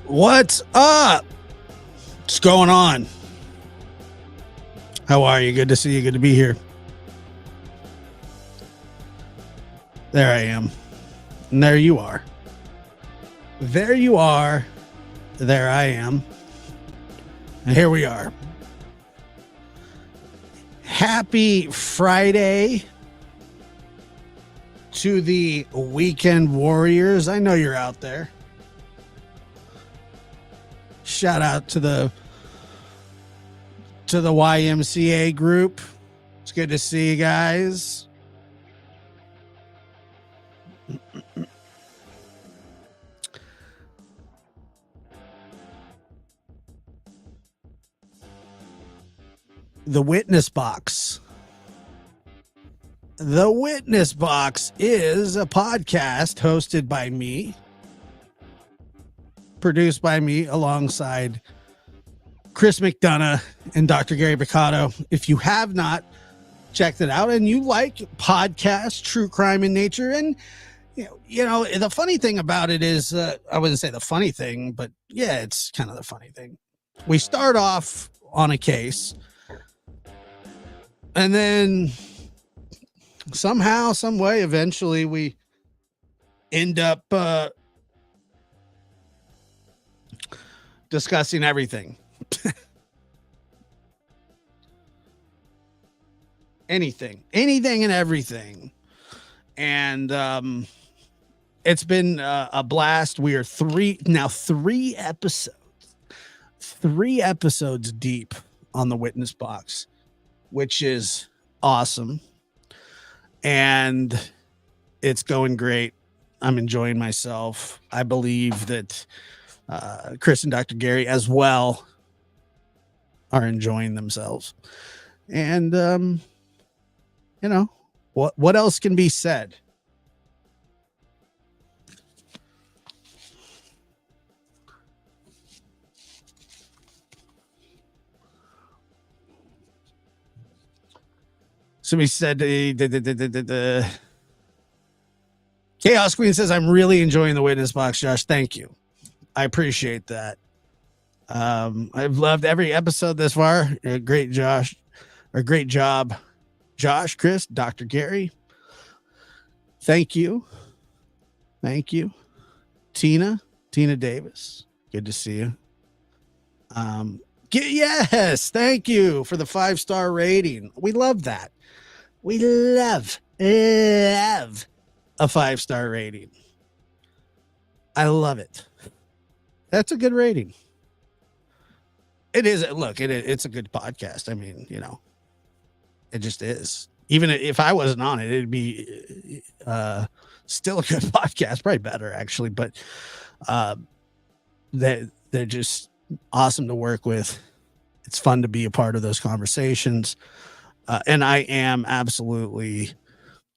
What's up? What's going on? How are you? Good to see you. Good to be here. There I am. And there you are. There you are. There I am. And here we are. Happy Friday to the weekend warriors. I know you're out there. Shout out to the YMCA group. It's good to see you guys. The Witness Box. The Witness Box is a podcast hosted by me, produced by me alongside Chris McDonough and Dr. Gary Picotto. If you have not checked it out and you like podcasts, true crime in nature, and you know, the funny thing about it is, I wouldn't say the funny thing, but yeah, it's kind of the funny thing. We start off on a case, and then somehow, some way, eventually we end up discussing everything. anything and everything. And it's been a blast. We are three episodes deep on the Witness Box, which is awesome. And it's going great. I'm enjoying myself. I believe that Chris and Dr. Gary as well are enjoying themselves. And, you know, what else can be said? Somebody said the Chaos Queen says, I'm really enjoying the Witness Box, Josh. Thank you. I appreciate that. I've loved every episode this far. Great job, Josh, Chris, Dr. Gary. Thank you. Tina Davis. Good to see you. Yes, thank you for the 5-star rating. We love that. We love a 5-star rating. I love it. That's a good rating. It is. Look, it's a good podcast. I mean, you know, it just is. Even if I wasn't on it, it'd be still a good podcast. Probably better, actually. But they're just awesome to work with. It's fun to be a part of those conversations. And I am absolutely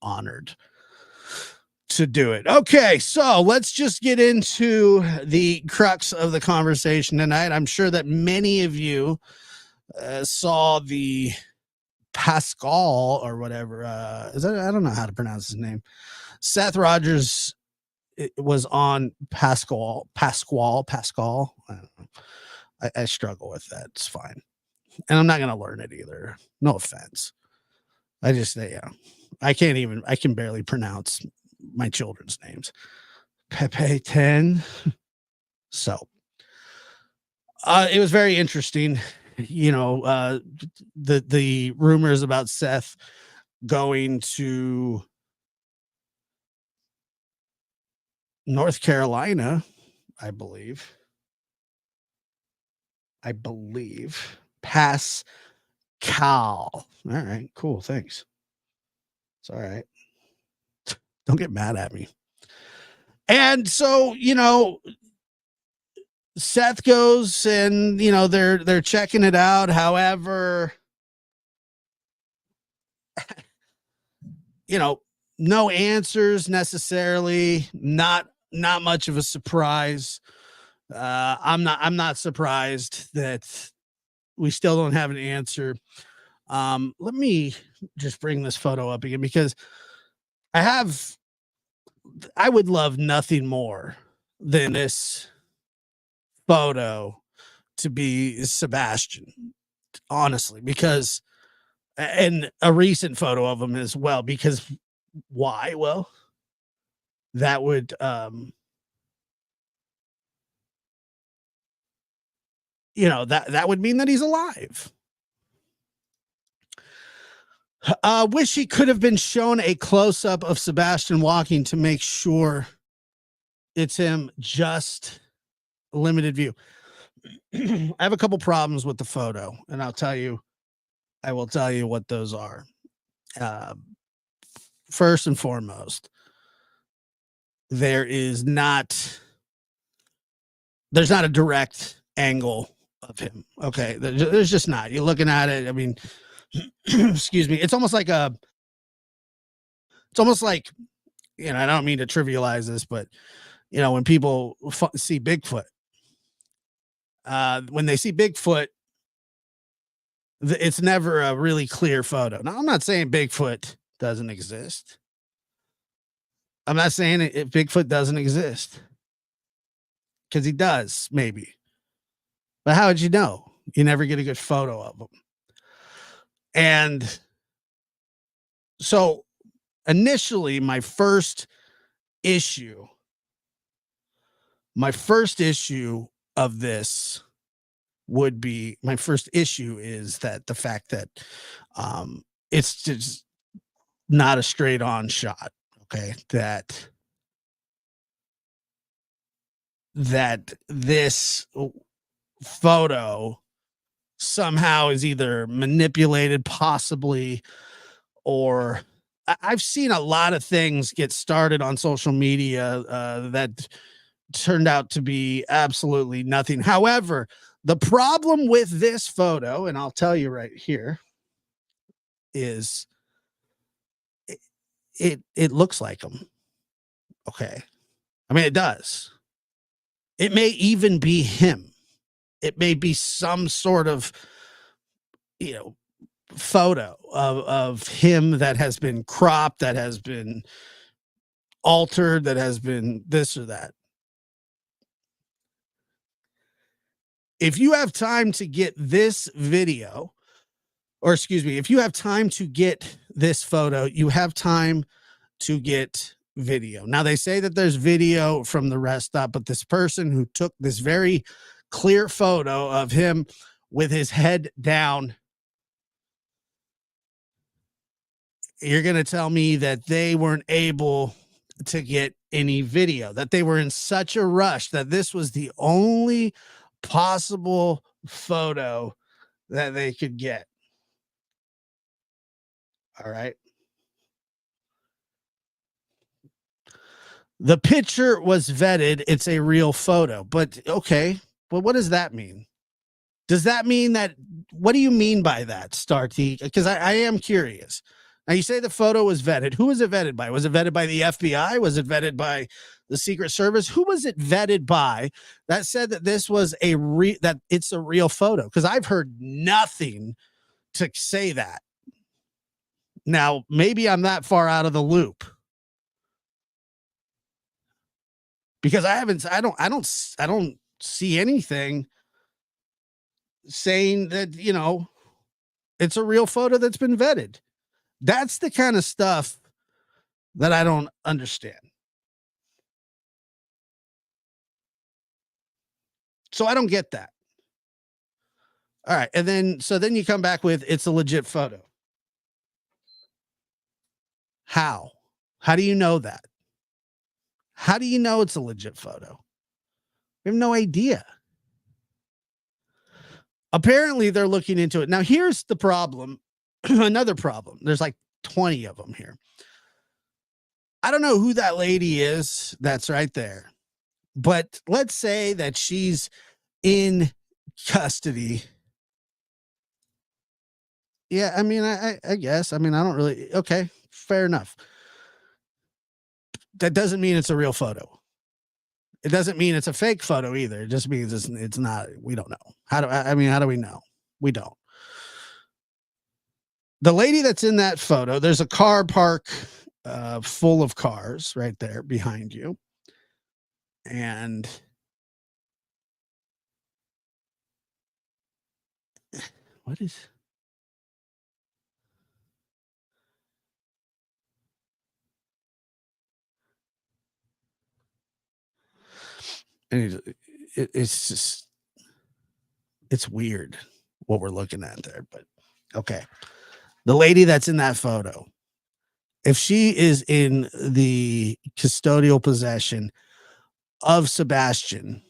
honored to do it. Okay, so let's just get into the crux of the conversation tonight. I'm sure that many of you saw the Pascal or whatever. I don't know how to pronounce his name. Seth Rogers was on Pascal. I don't know. I struggle with that. It's fine. And I'm not going to learn it either. No offense. I just say, yeah, I can barely pronounce my children's names. Pepe 10. So it was very interesting. You know, the rumors about Seth going to North Carolina, I believe. Pascal. All right, cool. Thanks. It's all right. Don't get mad at me. And so, you know, Seth goes and, you know, they're checking it out. However, you know, no answers necessarily, not much of a surprise. I'm not surprised that we still don't have an answer. Let me just bring this photo up again, because I would love nothing more than this photo to be Sebastian, honestly, because and a recent photo of him as well, because why? Well, that would that would mean that he's alive. Wish he could have been shown a close up of Sebastian walking to make sure it's him, just limited view. I have a couple problems with the photo, and I will tell you what those are. Uh, First and foremost, there is not there's not a direct angle of him. Okay, there's just not. You're looking at it. I mean, excuse me. It's almost like I don't mean to trivialize this, but when people see Bigfoot, when they see Bigfoot, it's never a really clear photo. Now, I'm not saying Bigfoot doesn't exist. I'm not saying Bigfoot doesn't exist, because he does, maybe. But how would you know? You never get a good photo of him. And so initially, my first issue of this would be my first issue is that the fact that it's just not a straight on shot. Okay. That this photo somehow is either manipulated, possibly, or I've seen a lot of things get started on social media that turned out to be absolutely nothing. However, the problem with this photo, and I'll tell you right here, is it looks like him. Okay. I mean, it does. It may even be him. It may be some sort of, photo of him that has been cropped, that has been altered, that has been this or that. If you have time to get this video, or excuse me, if you have time to get this photo, you have time to get video. Now, they say that there's video from the rest stop, but this person who took this very clear photo of him with his head down, you're going to tell me that they weren't able to get any video, that they were in such a rush that this was the only possible photo that they could get. All right. The picture was vetted. It's a real photo. But okay. Well, what does that mean? Does that mean that? What do you mean by that, Starty? Because I am curious. Now, you say the photo was vetted. Who was it vetted by? Was it vetted by the FBI? Was it vetted by the Secret Service? Who was it vetted by that said that this was that it's a real photo? Because I've heard nothing to say that. Now, maybe I'm that far out of the loop, because I don't see anything saying that, it's a real photo that's been vetted. That's the kind of stuff that I don't understand. So I don't get that. All right. And then you come back with it's a legit photo. How? How do you know that? How do you know it's a legit photo? We have no idea. Apparently, they're looking into it. Now, here's the problem. Another problem. There's like 20 of them here. I don't know who that lady is that's right there, but let's say that she's in custody. Yeah, I mean, I guess. I mean, I don't really. Okay, fair enough. That doesn't mean it's a real photo. It doesn't mean it's a fake photo either. It just means it's not. We don't know. How do we know? We don't. The lady that's in that photo, there's a car park full of cars right there behind you. And What is? And it's just, it's weird what we're looking at there, but okay. The lady that's in that photo, if she is in the custodial possession of Sebastian,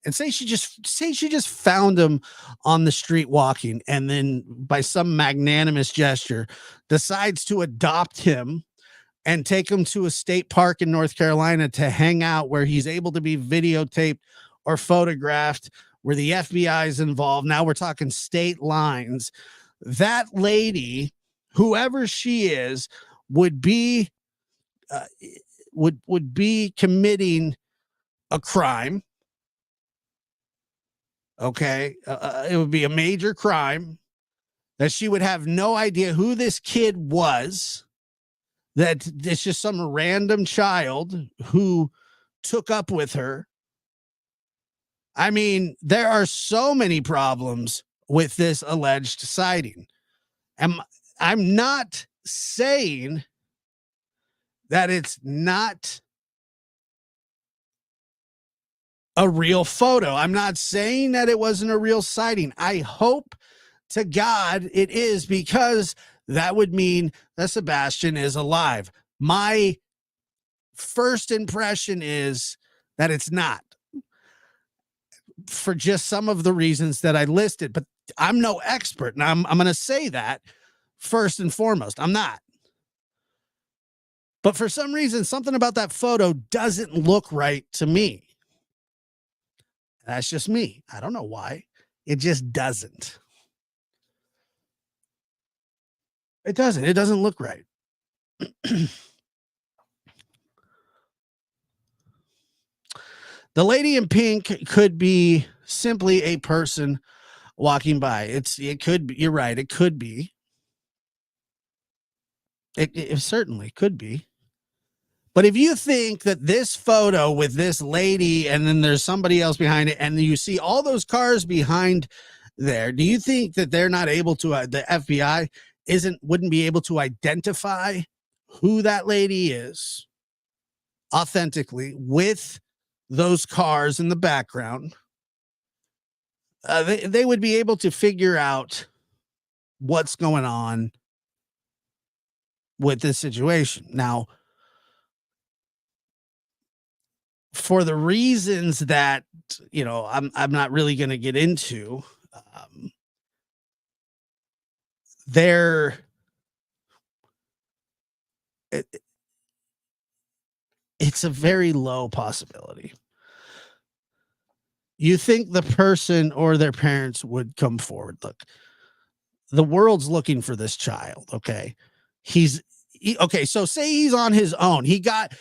and say she just found him on the street walking, and then by some magnanimous gesture decides to adopt him and take him to a state park in North Carolina to hang out where he's able to be videotaped or photographed, where the FBI is involved. Now we're talking state lines. That lady, whoever she is, would be uh, would be committing a crime. Okay, it would be a major crime, that she would have no idea who this kid was, that it's just some random child who took up with her. I mean, there are so many problems with this alleged sighting. And I'm not saying that it's not a real photo. I'm not saying that it wasn't a real sighting. I hope to God it is, because that would mean that Sebastian is alive. My first impression is that it's not, for just some of the reasons that I listed, but I'm no expert. And I'm going to say that first and foremost. I'm not. But for some reason, something about that photo doesn't look right to me. That's just me. I don't know why. It just doesn't. It doesn't. It doesn't look right. The lady in pink could be simply a person walking by. It could be. You're right. It could be. It certainly could be. But if you think that this photo with this lady and then there's somebody else behind it, and you see all those cars behind there, do you think that they're not able to, the FBI wouldn't be able to identify who that lady is authentically with those cars in the background? They would be able to figure out what's going on with this situation. Now, for the reasons that, I'm not really going to get into, um, there it, it's a very low possibility. You think the person or their parents would come forward? Look, the world's looking for this child. Okay, okay. So say he's on his own. He got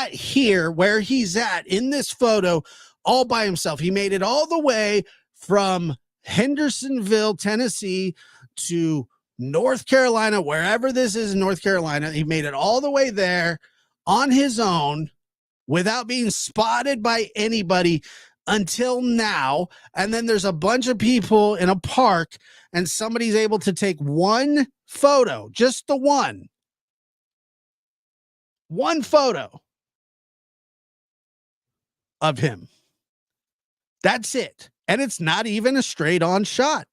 here where he's at in this photo all by himself. He made it all the way from Hendersonville, Tennessee to North Carolina, wherever this is in North Carolina. He made it all the way there on his own without being spotted by anybody until now. And then there's a bunch of people in a park, and somebody's able to take one photo, just the one photo of him. That's it. And it's not even a straight on shot.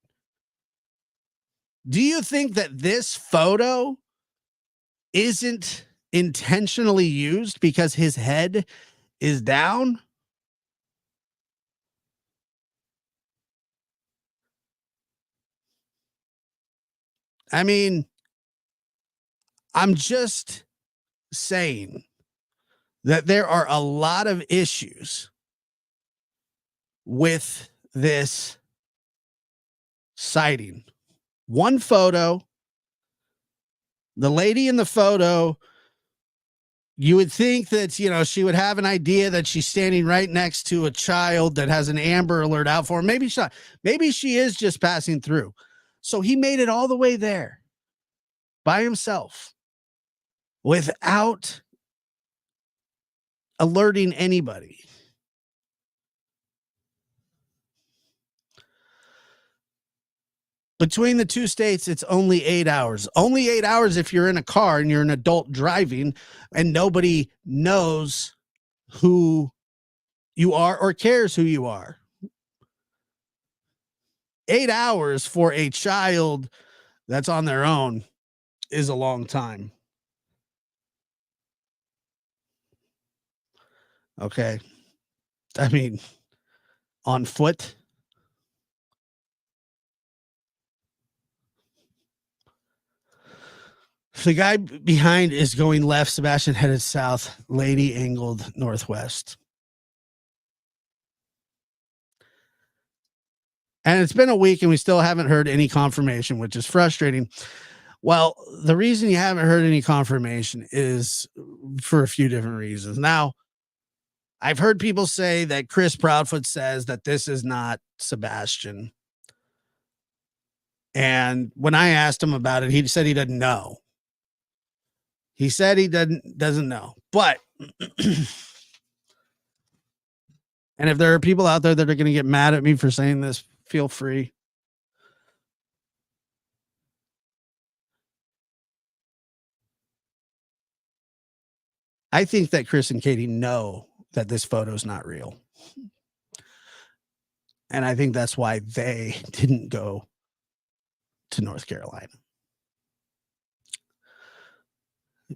Do you think that this photo isn't intentionally used because his head is down? I mean, I'm just saying that there are a lot of issues with this sighting. One photo, the lady in the photo, you would think that, she would have an idea that she's standing right next to a child that has an Amber Alert out for her. Maybe she is just passing through. So he made it all the way there by himself without alerting anybody. Between the two states, it's only 8 hours. Only 8 hours if you're in a car and you're an adult driving and nobody knows who you are or cares who you are. 8 hours for a child that's on their own is a long time. Okay. I mean, on foot. The guy behind is going left. Sebastian headed south. Lady angled northwest. And it's been a week and we still haven't heard any confirmation, which is frustrating. Well, the reason you haven't heard any confirmation is for a few different reasons. Now, I've heard people say that Chris Proudfoot says that this is not Sebastian. And when I asked him about it, he said he doesn't know. He said he doesn't know. But and if there are people out there that are going to get mad at me for saying this, feel free. I think that Chris and Katie know that this photo is not real. And I think that's why they didn't go to North Carolina.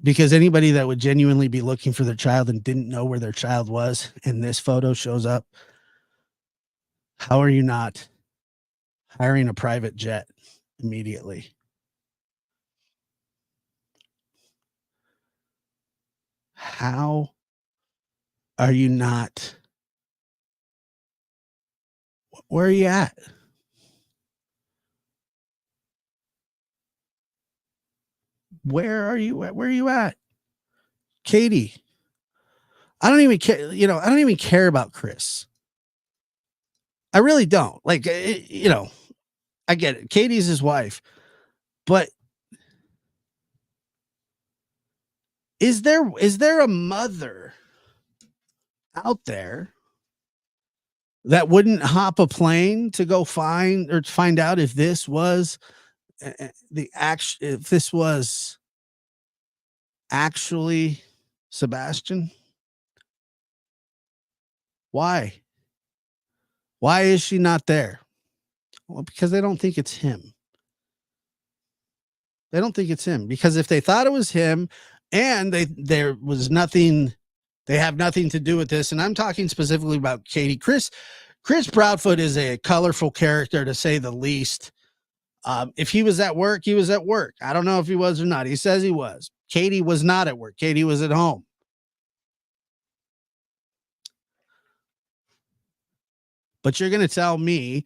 Because anybody that would genuinely be looking for their child and didn't know where their child was, and this photo shows up, how are you not hiring a private jet immediately? How are you not? Where are you at? Where are you at? Where are you at? Katie. I don't even care. I don't even care about Chris. I really don't. Like, I get it. Katie's his wife. But is there a mother out there that wouldn't hop a plane to go find out if this was if this was actually Sebastian? Why? Why is she not there? Well, because they don't think it's him. They don't think it's him, because if they thought it was him and there was nothing, they have nothing to do with this. And I'm talking specifically about Katie. Chris Proudfoot is a colorful character, to say the least. If he was at work, he was at work. I don't know if he was or not. He says he was. Katie was not at work. Katie was at home. But you're going to tell me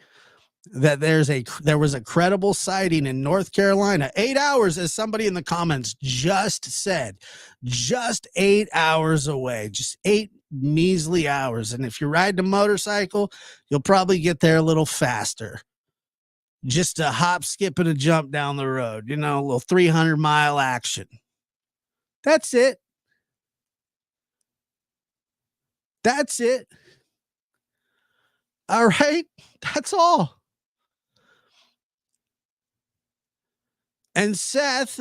that there was a credible sighting in North Carolina, 8 hours, as somebody in the comments just said, just 8 hours away, just 8 measly hours. And if you're riding a motorcycle, you'll probably get there a little faster. Just a hop, skip, and a jump down the road, a little 300-mile action. That's it. That's it. All right. That's all. And Seth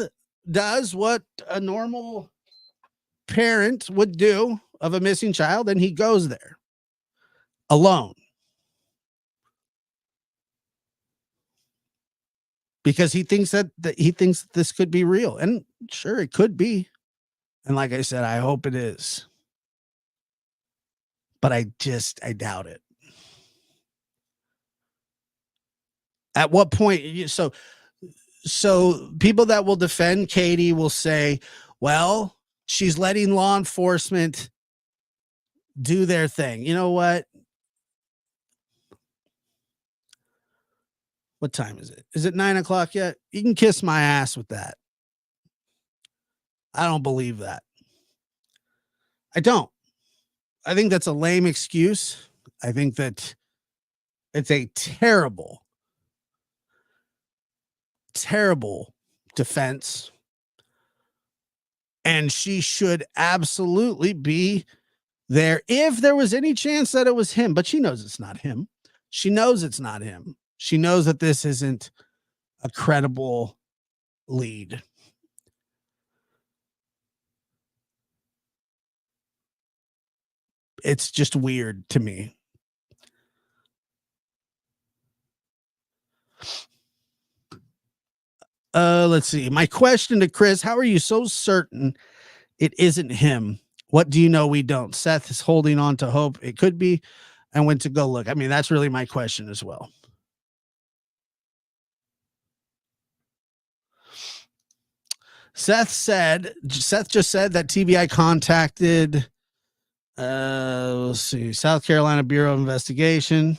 does what a normal parent would do of a missing child, and he goes there alone. Because he thinks that this could be real. And sure, it could be. And like I said, I hope it is. But I doubt it. At what point? So people that will defend Katie will say, well, she's letting law enforcement do their thing. You know what? What time is it? Is it 9:00 yet? You can kiss my ass with that. I don't believe that. I don't. I think that's a lame excuse. I think that it's a terrible defense. And she should absolutely be there if there was any chance that it was him. But she knows it's not him. She knows it's not him. She knows that this isn't a credible lead. It's just weird to me. Let's see. My question to Chris: how are you so certain it isn't him? What do you know we don't? Seth is holding on to hope it could be, and when to go look. I mean, that's really my question as well. Seth just said that TBI contacted let's see, South Carolina Bureau of Investigation.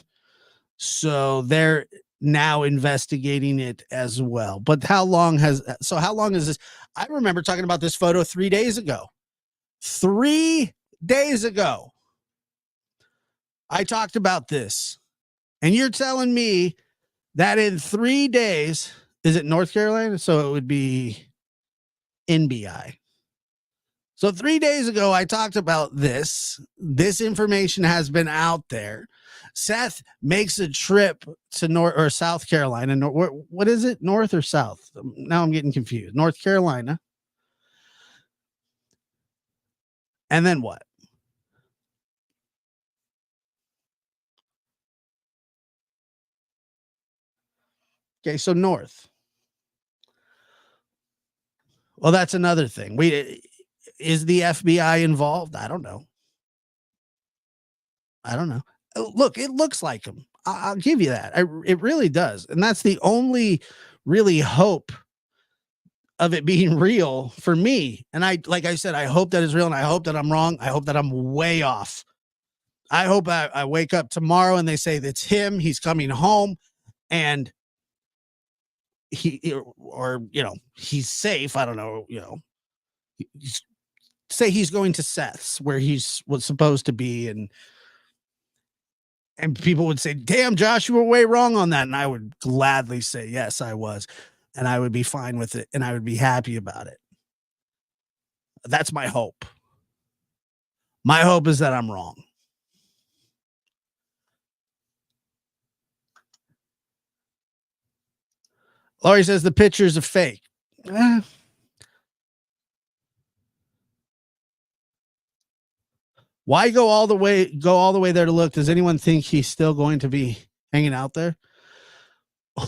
So they're now investigating it as well. But how long is this? I remember talking about this photo 3 days ago. 3 days ago, I talked about this. And you're telling me that in 3 days, is it North Carolina? So it would be NBI. So 3 days ago, I talked about this. This information has been out there. Seth makes a trip to North or South Carolina. What is it? North or South? Now I'm getting confused. North Carolina. And then what? Okay, so North. Well, that's another thing. Is the FBI involved? I don't know. Look, it looks like him. I'll give you that. It really does. And that's the only really hope of it being real for me. And like I said, I hope that is real and I hope that I'm wrong. I hope that I'm way off. I hope I wake up tomorrow and they say that's him. He's coming home and he's safe. I don't know, say he's going to Seth's where was supposed to be. And people would say, damn, Josh, you were way wrong on that. And I would gladly say, yes, I was. And I would be fine with it. And I would be happy about it. That's my hope. My hope is that I'm wrong. Laurie says the pictures are fake. Why go all the way there to look? Does anyone think he's still going to be hanging out there?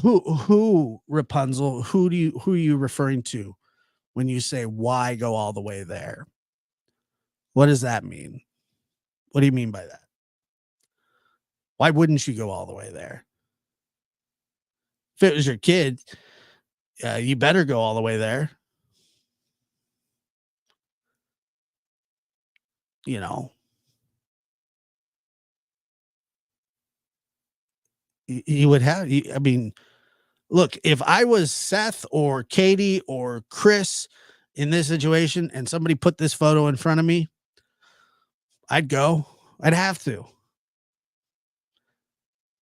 Who Rapunzel? Who are you referring to when you say why go all the way there? What does that mean? What do you mean by that? Why wouldn't you go all the way there? If it was your kid, you better go all the way there. He would have. I mean, look, if I was Seth or Katie or Chris in this situation and somebody put this photo in front of me, I'd go. I'd have to.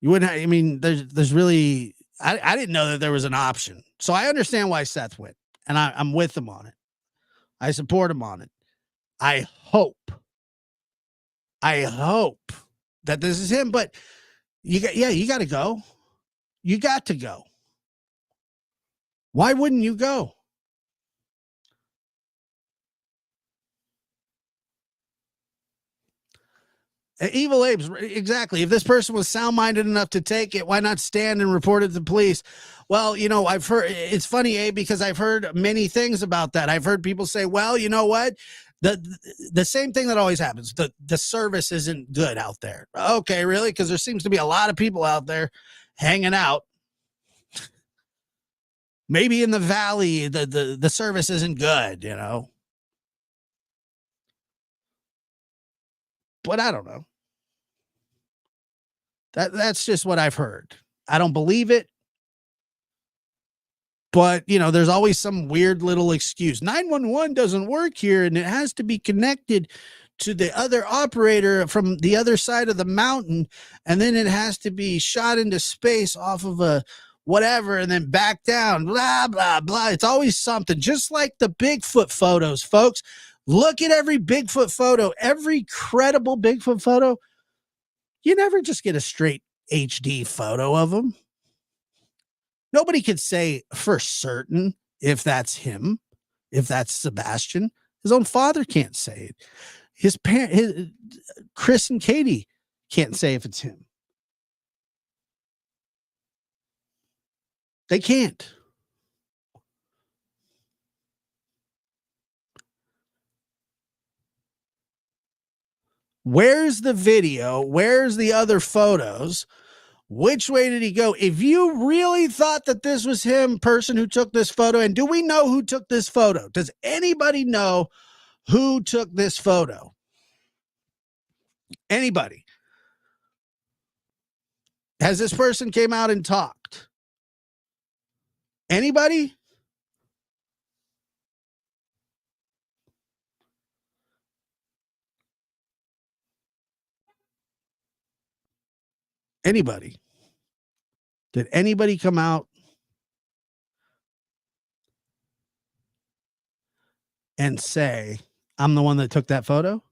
You wouldn't. I mean, there's really. I didn't know that there was an option, so I understand why Seth went, and I'm with him on it. I support him on it. I hope that this is him, but you got to go. You got to go. Why wouldn't you go? Evil Apes, exactly. If this person was sound-minded enough to take it, why not stand and report it to the police? Well, I've heard, it's funny, Abe, because I've heard many things about that. I've heard people say, well, you know what? The same thing that always happens. The service isn't good out there. Okay, really? Because there seems to be a lot of people out there hanging out. Maybe in the valley, the service isn't good, But I don't know. That's just what I've heard. I don't believe it. But, there's always some weird little excuse. 911 doesn't work here and it has to be connected to the other operator from the other side of the mountain. And then it has to be shot into space off of a whatever and then back down, blah, blah, blah. It's always something, just like the Bigfoot photos, folks. Look at every Bigfoot photo, every credible Bigfoot photo. You never just get a straight HD photo of them. Nobody could say for certain if that's him, if that's Sebastian. His own father can't say it. His parent, Chris and Katie can't say if it's him. They can't. Where's the video? Where's the other photos? Which way did he go? If you really thought that this was him, person who took this photo, and do we know who took this photo? Does anybody know who took this photo? Anybody? Has this person came out and talked? Anybody? Anybody? Did anybody come out and say, I'm the one that took that photo?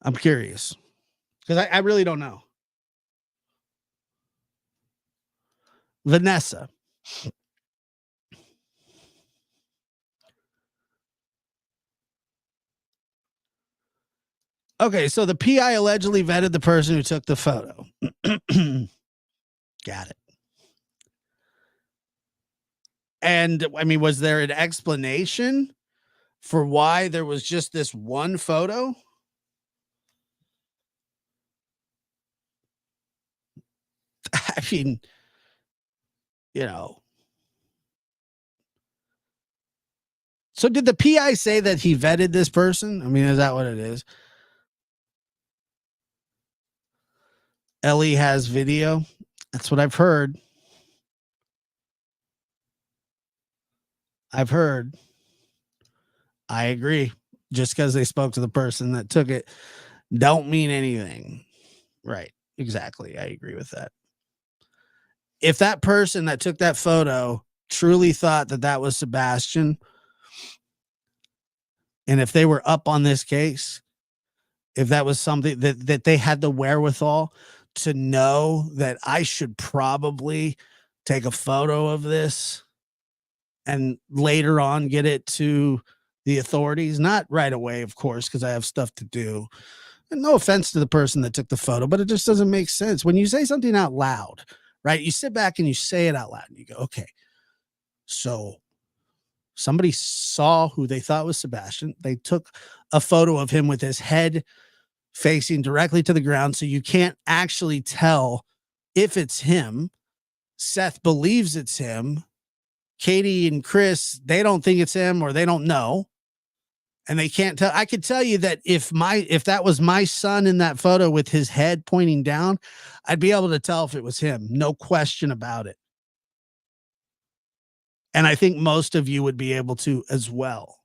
I'm curious because I really don't know. Vanessa. Okay, so the PI allegedly vetted the person who took the photo. Got it. And I mean, was there an explanation for why there was just this one photo? I mean, you know. So did the PI say that he vetted this person? I mean, is that what it is? Ellie has video. That's what I've heard. I agree. Just because they spoke to the person that took it don't mean anything. Right. Exactly. I agree with that. If that person that took that photo truly thought that that was Sebastian, and if they were up on this case, if that was something that they had the wherewithal to know that I should probably take a photo of this and later on get it to the authorities, not right away, of course, because I have stuff to do. And no offense to the person that took the photo, but it just doesn't make sense. When you say something out loud, right? You sit back and you say it out loud and you go, okay, so somebody saw who they thought was Sebastian. They took a photo of him with his head facing directly to the ground, so you can't actually tell if it's him. Seth believes it's him. Katie and Chris, they don't think it's him, or they don't know, and they can't tell. I could tell you that if that was my son in that photo with his head pointing down, I'd be able to tell if it was him. No question about it. And I think most of you would be able to as well.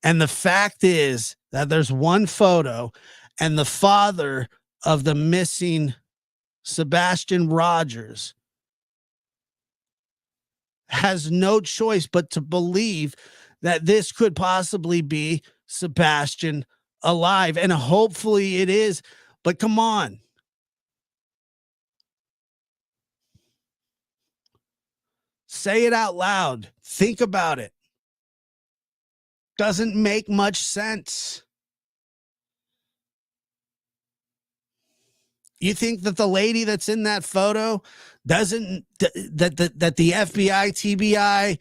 And the fact is that there's one photo, and the father of the missing Sebastian Rogers has no choice but to believe that this could possibly be Sebastian alive. And hopefully it is. But come on. Say it out loud. Think about it. Doesn't make much sense. You think that the lady that's in that photo doesn't, that the FBI,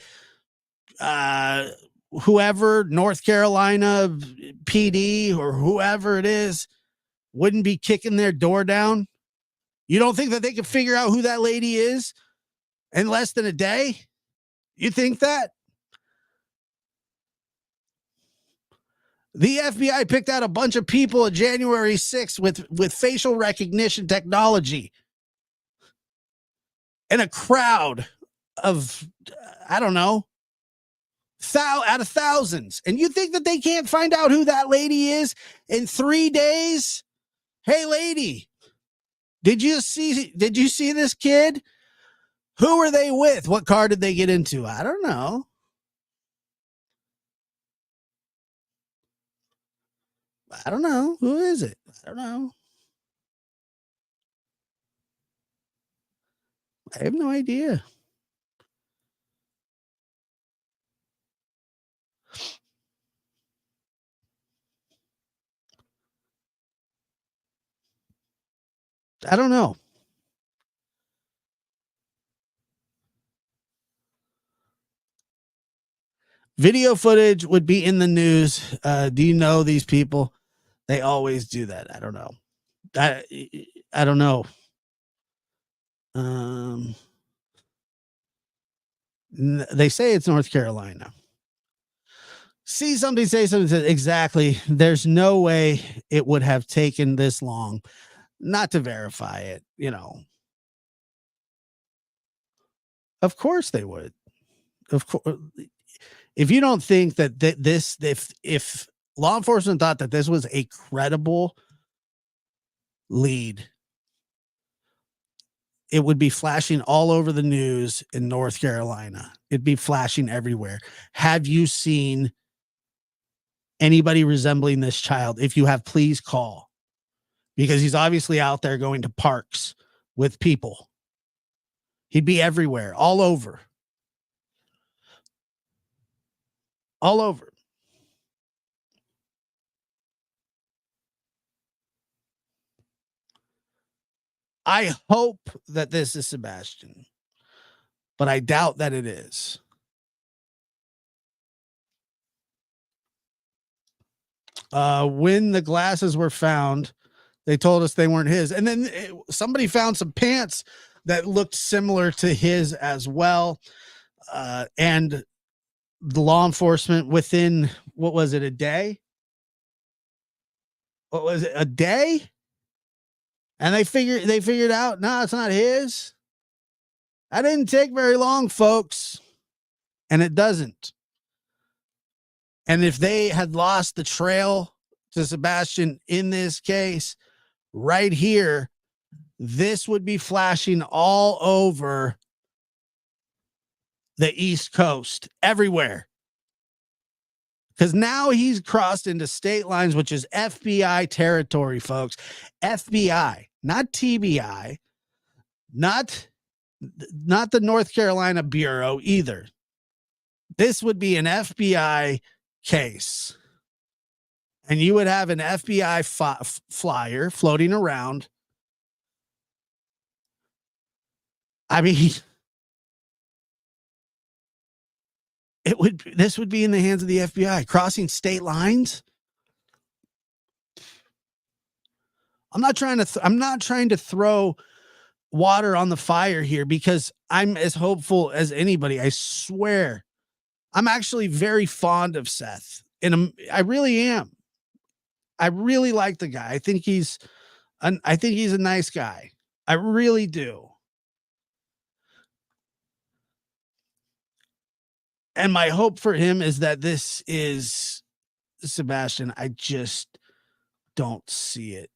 TBI, whoever, North Carolina PD, or whoever it is, wouldn't be kicking their door down? You don't think that they could figure out who that lady is in less than a day? You think that? The FBI picked out a bunch of people on January 6th with facial recognition technology, and a crowd of, I don't know, out of thousands. And you think that they can't find out who that lady is in 3 days? Hey, lady, did you see this kid? Who were they with? What car did they get into? I don't know. I don't know. Who is it? I don't know. I have no idea. I don't know. Video footage would be in the news. Do you know these people? They always do that. I don't know. I I don't know. Um, they say it's North Carolina. See somebody say something. Exactly. There's no way it would have taken this long not to verify it. Of course they would. Of course, if you don't think that this, if law enforcement thought that this was a credible lead, it would be flashing all over the news in North Carolina. It'd be flashing everywhere. Have you seen anybody resembling this child? If you have, please call, because he's obviously out there going to parks with people. He'd be everywhere, all over. All over. I hope that this is Sebastian, but I doubt that it is. When the glasses were found, they told us they weren't his. And then somebody found some pants that looked similar to his as well. And the law enforcement, within, what was it, a day? What was it, a day? And they figured out, no, it's not his. That didn't take very long, folks. And it doesn't. And if they had lost the trail to Sebastian in this case, right here, this would be flashing all over the East Coast, everywhere. Because now he's crossed into state lines, which is FBI territory, folks. FBI, not TBI, not the North Carolina Bureau either. This would be an FBI case. And you would have an FBI flyer floating around. I mean, this would be in the hands of the FBI, crossing state lines. I'm not trying to throw water on the fire here, because I'm as hopeful as anybody. I swear. I'm actually very fond of Seth, and I really am. I really like the guy. I think he's a nice guy. I really do. And my hope for him is that this is Sebastian. I just don't see it.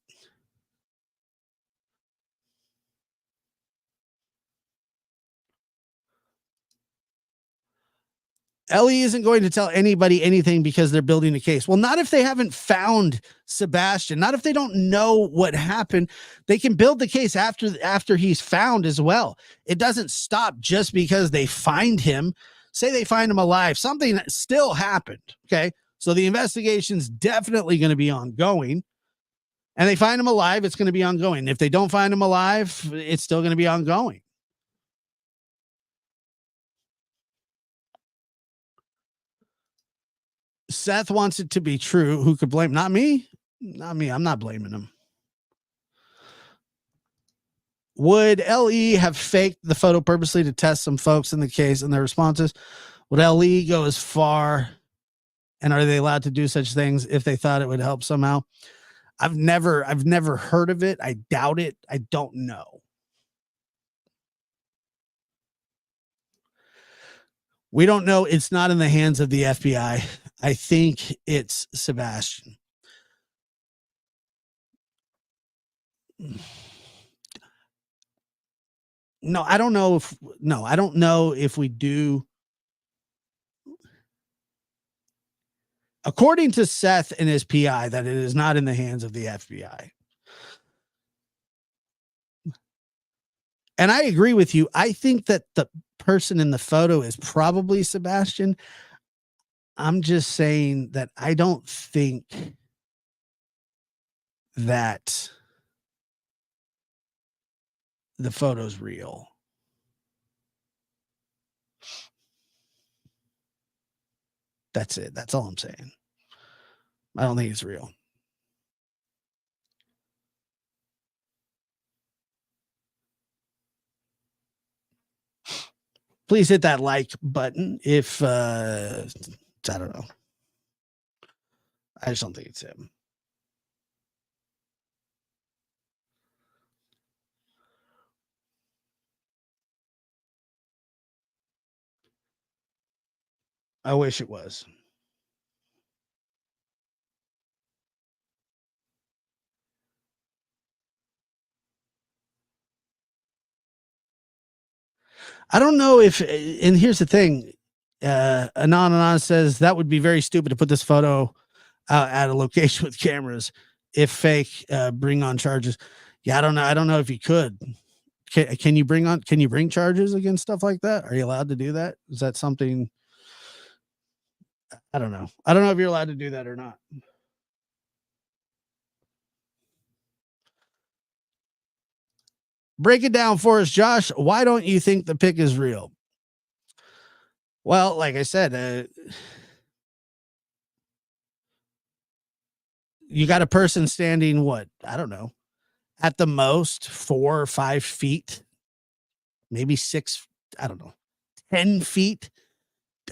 Ellie isn't going to tell anybody anything because they're building a case. Well, not if they haven't found Sebastian, not if they don't know what happened. They can build the case after he's found as well. It doesn't stop just because they find him. Say they find him alive. Something still happened. Okay. So the investigation's definitely going to be ongoing. And they find him alive, it's going to be ongoing. If they don't find him alive, it's still going to be ongoing. Seth wants it to be true. Who could blame? Not me. Not me. I'm not blaming him. Would LE have faked the photo purposely to test some folks in the case and their responses? Would LE go as far? And are they allowed to do such things if they thought it would help somehow? I've never heard of it. I doubt it. I don't know. We don't know. It's not in the hands of the FBI. I think it's Sebastian. No, I don't know if we do. according to Seth and his PI, that it is not in the hands of the FBI. And I agree with you. I think that the person in the photo is probably Sebastian. I'm just saying that I don't think that the photo's real. That's it. That's all I'm saying. I don't think it's real. Please hit that like button if I don't know. I just don't think it's him. I wish it was. I don't know if, and here's the thing. Anon says that would be very stupid to put this photo out at a location with cameras. If fake, bring on charges. Yeah, I don't know. I don't know if you could. Can you bring charges against stuff like that? Are you allowed to do that? Is that something? I don't know. I don't know if you're allowed to do that or not. Break it down for us, Josh. Why don't you think the pic is real? Well, like I said, you got a person standing, what? I don't know, at the most 4 or 5 feet, maybe 6, I don't know, 10 feet,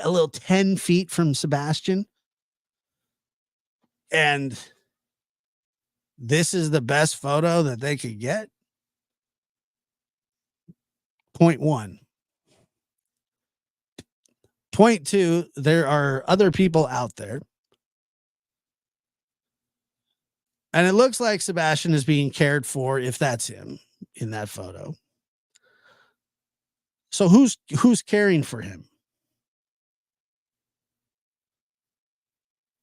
a little 10 feet from Sebastian. And this is the best photo that they could get. Point 1. Point 2, there are other people out there. And it looks like Sebastian is being cared for, if that's him in that photo. So who's caring for him?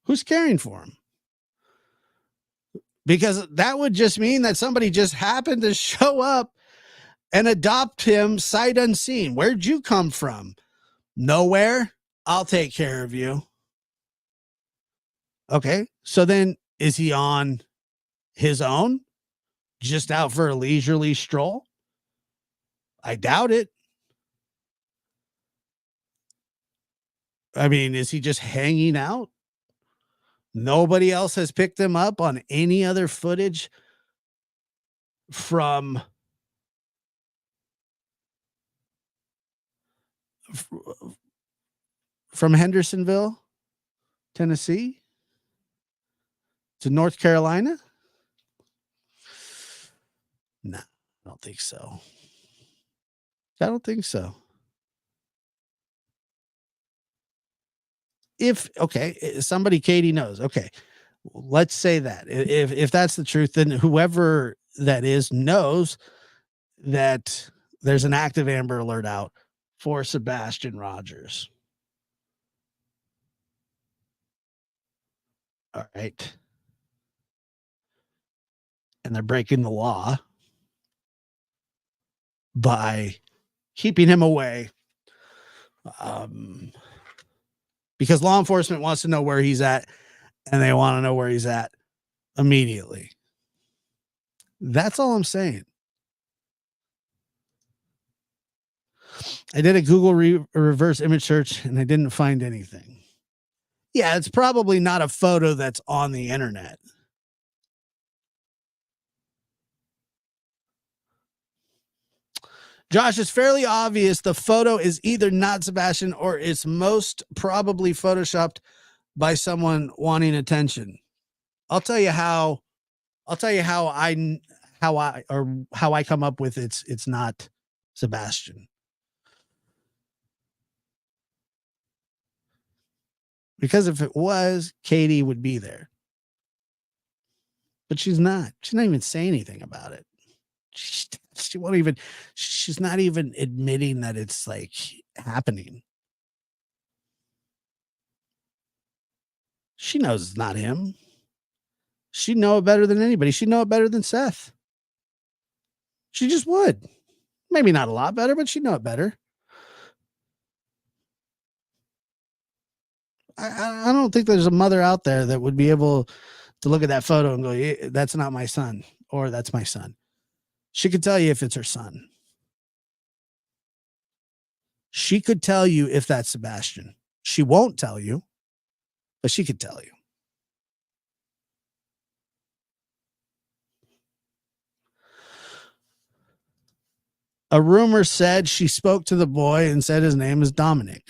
Who's caring for him? Because that would just mean that somebody just happened to show up and adopt him sight unseen. Where'd you come from? Nowhere. I'll take care of you. Okay. So then is he on his own? Just out for a leisurely stroll? I doubt it. I mean, is he just hanging out? Nobody else has picked him up on any other footage from Hendersonville, Tennessee to North Carolina? No, I don't think so. I don't think so. If somebody Katie knows. Okay. Let's say that. If that's the truth, then whoever that is knows that there's an active Amber Alert out for Sebastian Rogers. All right. And they're breaking the law by keeping him away. Because law enforcement wants to know where he's at, and they want to know where he's at immediately. That's all I'm saying. I did a Google reverse image search and I didn't find anything. Yeah, it's probably not a photo that's on the internet. Josh, it's fairly obvious the photo is either not Sebastian or it's most probably photoshopped by someone wanting attention. I'll tell you how I come up with it's not Sebastian. Because if it was, Katie would be there. But she's not. She's not even saying anything about it. She won't even, she's not even admitting that it's like happening. She knows it's not him. She'd know it better than anybody. She'd know it better than Seth. She just would. Maybe not a lot better, but she'd know it better. I don't think there's a mother out there that would be able to look at that photo and go, "Yeah, that's not my son," or "That's my son." She could tell you if it's her son. She could tell you if that's Sebastian. She won't tell you, but she could tell you. A rumor said she spoke to the boy and said his name is Dominic.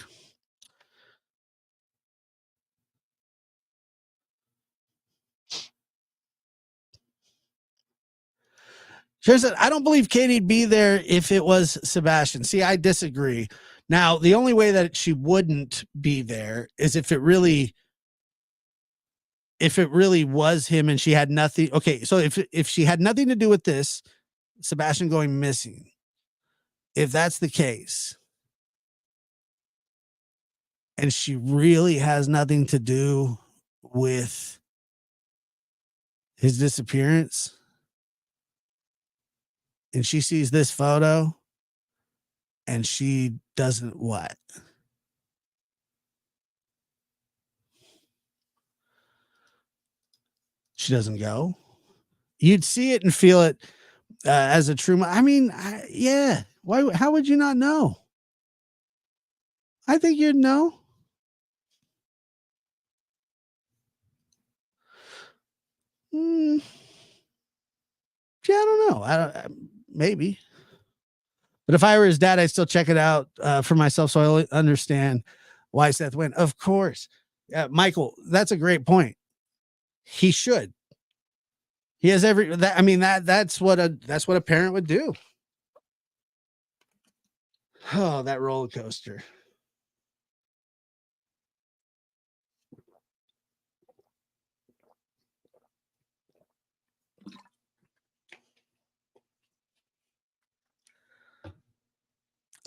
She said, I don't believe Katie'd be there if it was Sebastian. See, I disagree. Now, the only way that she wouldn't be there is if it really was him and she had nothing. Okay, so if she had nothing to do with this, Sebastian going missing, if that's the case, and she really has nothing to do with his disappearance, and she sees this photo and she doesn't what? She doesn't go. You'd see it and feel it as a true. I mean, yeah. Why? How would you not know? I think you'd know. Mm, yeah, I don't know. Maybe. But if I were his dad, I'd still check it out for myself so I understand why Seth went. Of course. Michael, that's a great point. He should. He has every that I mean that's what a parent would do. Oh, that roller coaster.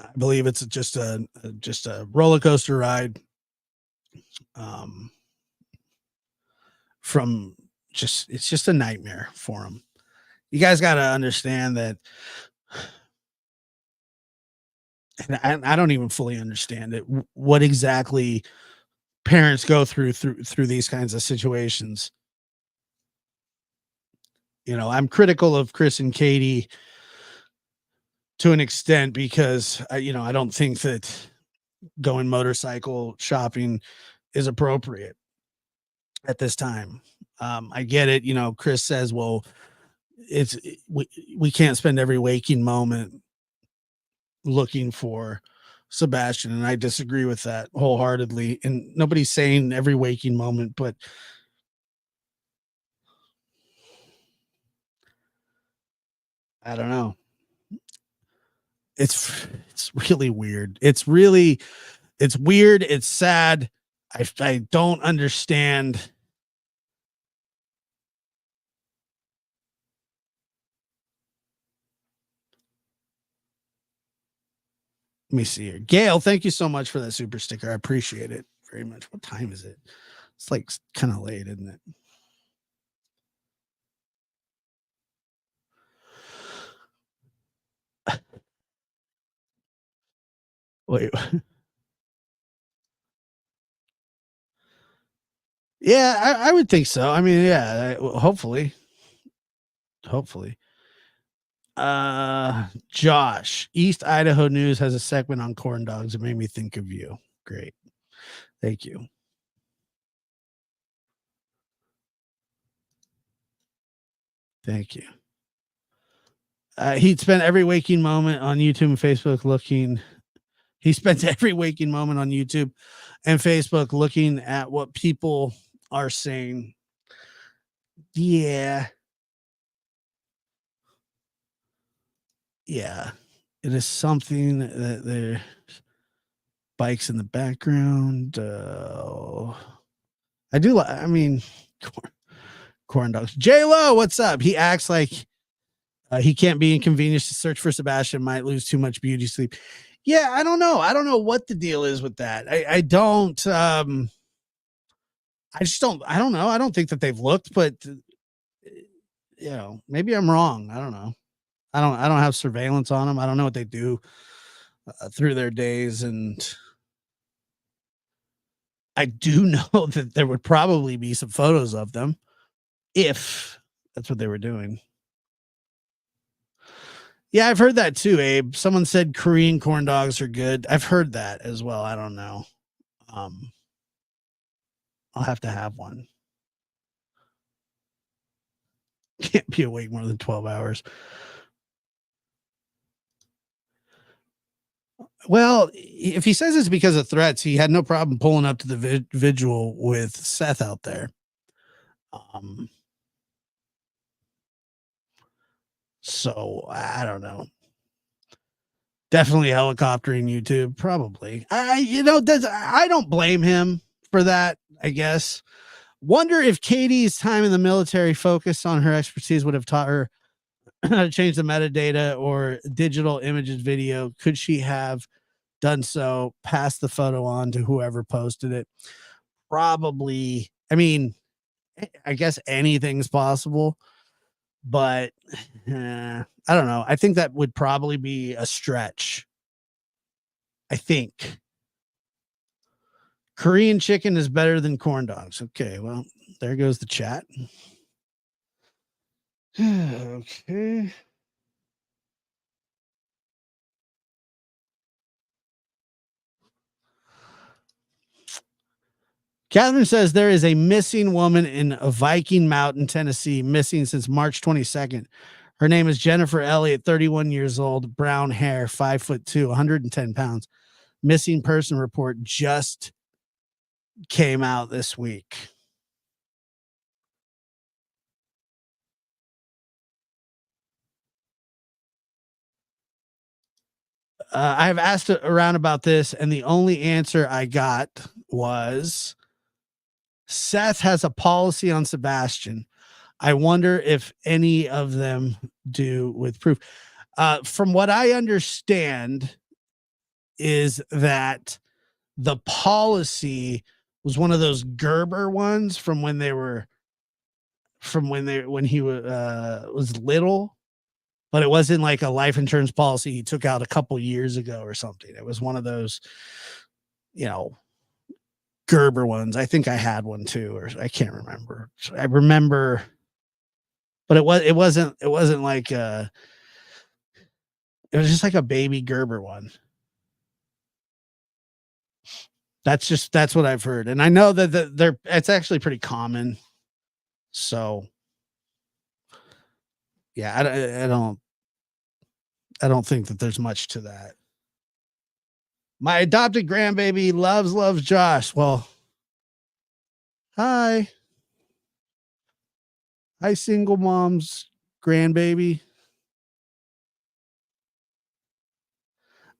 I believe it's just a roller coaster ride. Um, from it's just a nightmare for him. You guys got to understand that, and I don't even fully understand it. What exactly parents go through these kinds of situations. You know, I'm critical of Chris and Katie to an extent because I don't think that going motorcycle shopping is appropriate at this time. I get it. Chris says, well, it's we can't spend every waking moment looking for Sebastian, and I disagree with that wholeheartedly. And nobody's saying every waking moment, but I don't know. It's really weird. It's weird. It's sad. I don't understand. Let me see here. Gail, thank you so much for that super sticker. I appreciate it very much. What time is it? It's like kind of late, isn't it? Wait. Yeah, I would think so. I mean, yeah, hopefully. Hopefully. Josh, East Idaho News has a segment on corn dogs. It made me think of you. Great. Thank you. Thank you. He'd spent every waking moment on YouTube and Facebook looking. He spends every waking moment on YouTube and Facebook looking at what people are saying. Yeah. Yeah. It is something that there's bikes in the background. I do. I mean, corn dogs. J Lo, what's up? He acts like he can't be inconvenienced to search for Sebastian. Might lose too much beauty sleep. Yeah, I don't know. I don't know what the deal is with that. I don't. I don't know. I don't think that they've looked, but maybe I'm wrong. I don't know. I don't have surveillance on them. I don't know what they do through their days, and I do know that there would probably be some photos of them if that's what they were doing. Yeah, I've heard that too, Abe. Someone said Korean corn dogs are good. I've heard that as well. I don't know. Um, I'll have to have one. Can't be awake more than 12 hours. Well, if he says it's because of threats, he had no problem pulling up to the vigil with Seth out there. Um, so I don't know. Definitely helicoptering YouTube, probably. I don't blame him for that, I guess. Wonder if Katie's time in the military focused on her expertise would have taught her how to change the metadata or digital images video. Could she have done so, pass the photo on to whoever posted it? Probably. I mean, I guess anything's possible, but I don't know. I think that would probably be a stretch. I think Korean chicken is better than corn dogs. Okay, well, there goes the chat. Okay. Catherine says there is a missing woman in a Viking Mountain, Tennessee, missing since March 22nd. Her name is Jennifer Elliott, 31 years old, brown hair, 5'2", 110 pounds. Missing person report just came out this week. I've asked around about this, and the only answer I got was Seth has a policy on Sebastian. I wonder if any of them do with proof. From what I understand, is that the policy was one of those Gerber ones from when he was little, but it wasn't like a life insurance policy he took out a couple years ago or something. It was one of those, Gerber ones. I think I had one too, or I can't remember. I remember, but it wasn't like it was just like a baby Gerber one. That's what I've heard, and I know that it's actually pretty common. So, yeah, I don't think that there's much to that. My adopted grandbaby loves Josh. Well, hi, single mom's grandbaby.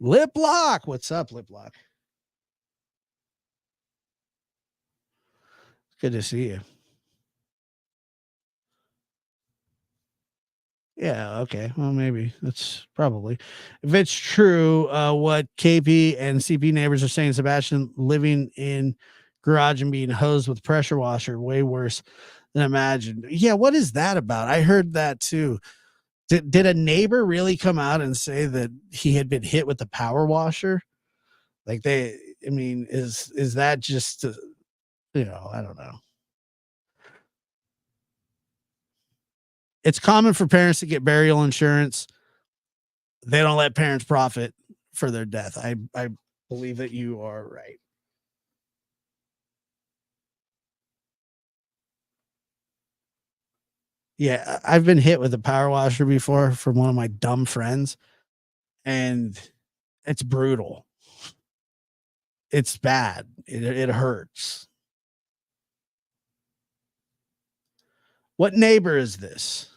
Lip Lock, what's up, Lip Lock? Good to see you. Yeah, okay. Well, maybe that's probably if it's true. What KP and CP neighbors are saying, Sebastian living in garage and being hosed with pressure washer, way worse than imagined. Yeah, what is that about? I heard that too. Did a neighbor really come out and say that he had been hit with the power washer? Like I mean, is that just I don't know. It's common for parents to get burial insurance. They don't let parents profit for their death. I believe that you are right. Yeah, I've been hit with a power washer before from one of my dumb friends, and it's brutal. It's bad. It hurts. What neighbor is this?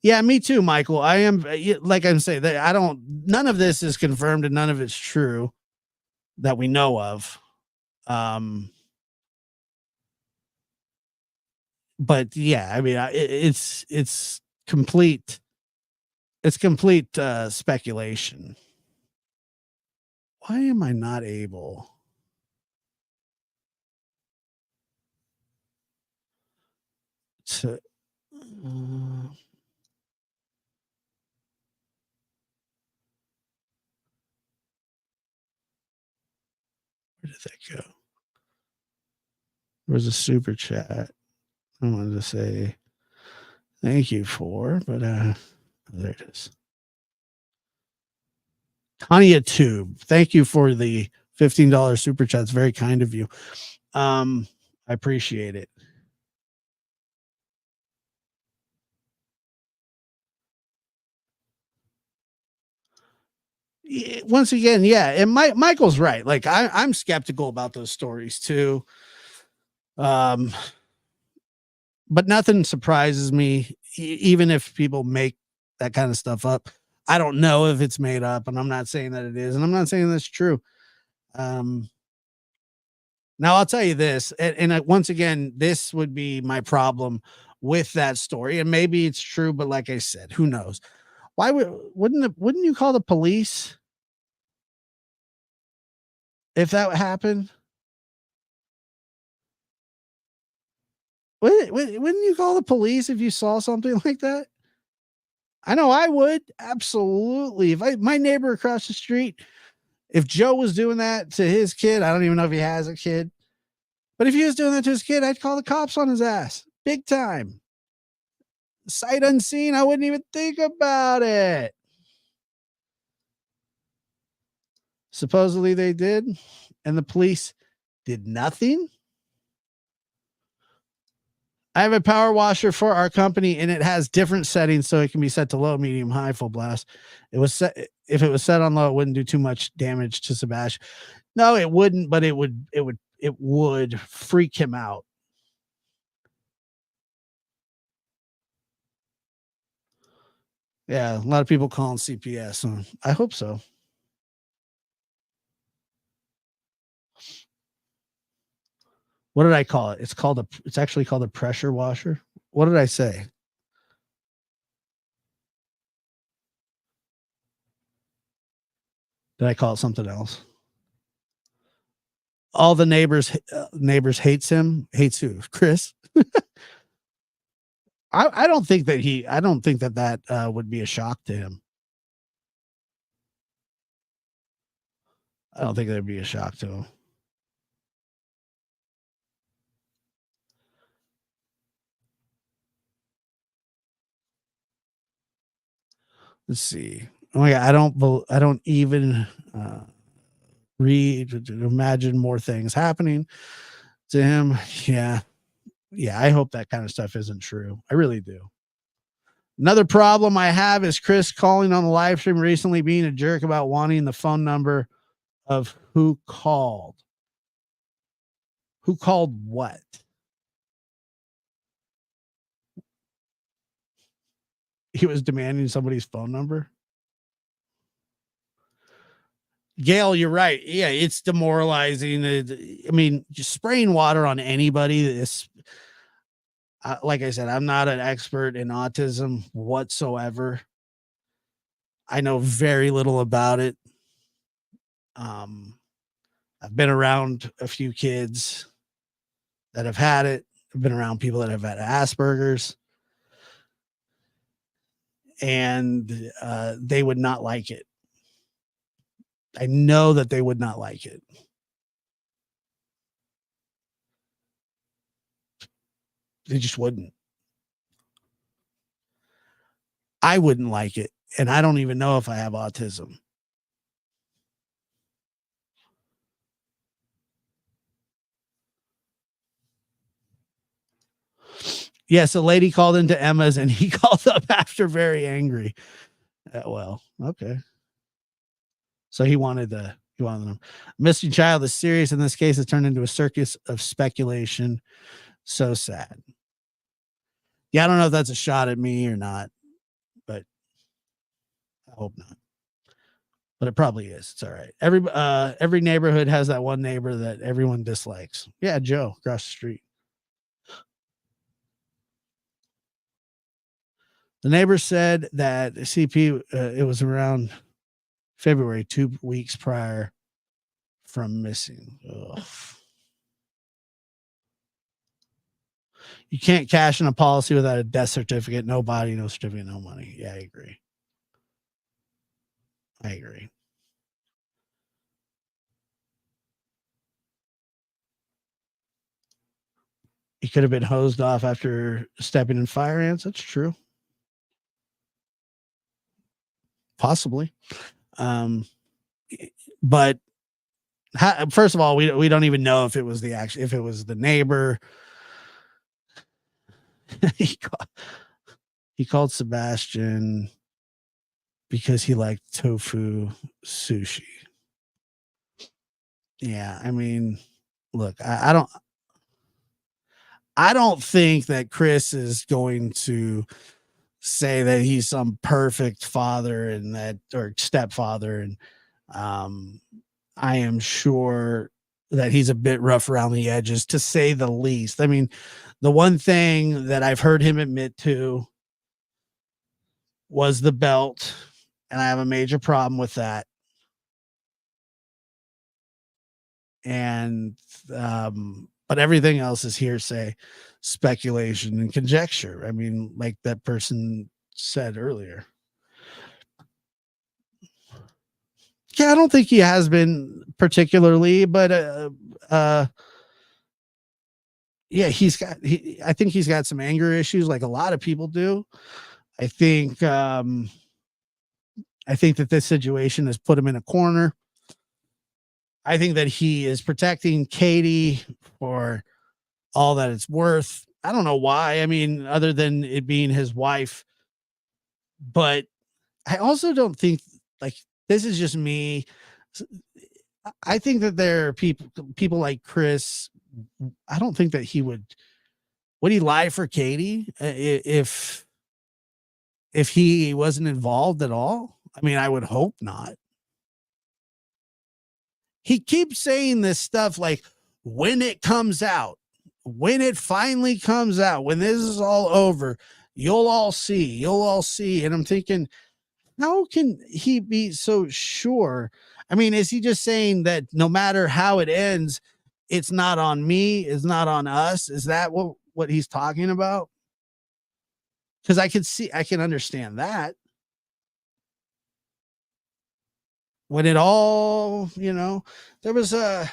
Yeah, me too, Michael. I am like I'm saying. I don't. None of this is confirmed, and none of it's true that we know of. But yeah, I mean, it's complete. It's complete speculation. Why am I not able? So, where did that go? There was a super chat I wanted to say thank you for, but there it is. Tanya Tube, thank you for the $15 super chat. It's very kind of you. I appreciate it. Once again, yeah, and Michael's right. Like I'm skeptical about those stories too. But nothing surprises me, even if people make that kind of stuff up. I don't know if it's made up, and I'm not saying that it is, and I'm not saying that's true. Now I'll tell you this, and once again, this would be my problem with that story, and maybe it's true, but like I said, who knows? Why wouldn't you call the police if that happened? Wouldn't you call the police if you saw something like that? I know I would, absolutely. If my neighbor across the street, if Joe was doing that to his kid, I don't even know if he has a kid, but if he was doing that to his kid, I'd call the cops on his ass big time. Sight unseen, I wouldn't even think about it. Supposedly they did, and the police did nothing. I have a power washer for our company, and it has different settings, so it can be set to low, medium, high, full blast. It was set if it was set on low, it wouldn't do too much damage to Sebastian. No, it wouldn't, but it would freak him out. Yeah, a lot of people calling CPS. I hope so. What did I call it? It's actually called a pressure washer. What did I say? Did I call it something else? All the neighbors hates him. Hates who? Chris. I don't think that would be a shock to him. I don't think that'd be a shock to him. Let's see. Oh yeah, I don't even read imagine more things happening to him. Yeah. Yeah, I hope that kind of stuff isn't true. I really do. Another problem I have is Chris calling on the live stream recently being a jerk about wanting the phone number of who called. Who called what? He was demanding somebody's phone number. Gail, you're right. Yeah, it's demoralizing. I mean, just spraying water on anybody is, like I said, I'm not an expert in autism whatsoever. I know very little about it. I've been around a few kids that have had it. I've been around people that have had Asperger's, and they would not like it. I know that they would not like it. They just wouldn't. I wouldn't like it, and I don't even know if I have autism. Yes, a lady called into Emma's, and he called up after very angry. Well, okay. So he wanted them. Missing child is serious. In this case, it's turned into a circus of speculation. So sad. Yeah, I don't know if that's a shot at me or not, but I hope not. But it probably is. It's all right. Every neighborhood has that one neighbor that everyone dislikes. Yeah, Joe across the street. The neighbor said that CP it was around February, 2 weeks prior from missing. Ugh. You can't cash in a policy without a death certificate. No body, no certificate, no money. Yeah, I agree. I agree. He could have been hosed off after stepping in fire ants. That's true. Possibly. Um, but first of all, we don't even know if it was if it was the neighbor. he, called, he called Sebastian because he liked tofu sushi. Yeah, I mean, look, I don't think that Chris is going to say that he's some perfect father and that or stepfather, and um I am sure that he's a bit rough around the edges, to say the least. I mean, the one thing that I've heard him admit to was the belt, and I have a major problem with that. And but everything else is hearsay, speculation, and conjecture. I mean, like that person said earlier. Yeah, I don't think he has been particularly, but yeah, I think he's got some anger issues like a lot of people do. I think I think that this situation has put him in a corner. I think that he is protecting Katie for all that it's worth. I don't know why. I mean, other than it being his wife, but I also don't think, like, this is just me. I think that there are people like Chris. I don't think that he would he lie for Katie if he wasn't involved at all? I mean, I would hope not. He keeps saying this stuff like, when it comes out, when it finally comes out, when this is all over, you'll all see. And I'm thinking, how can he be so sure? I mean, is he just saying that no matter how it ends, it's not on me, it's not on us? Is that what he's talking about? Because I can understand that. When it all, there was I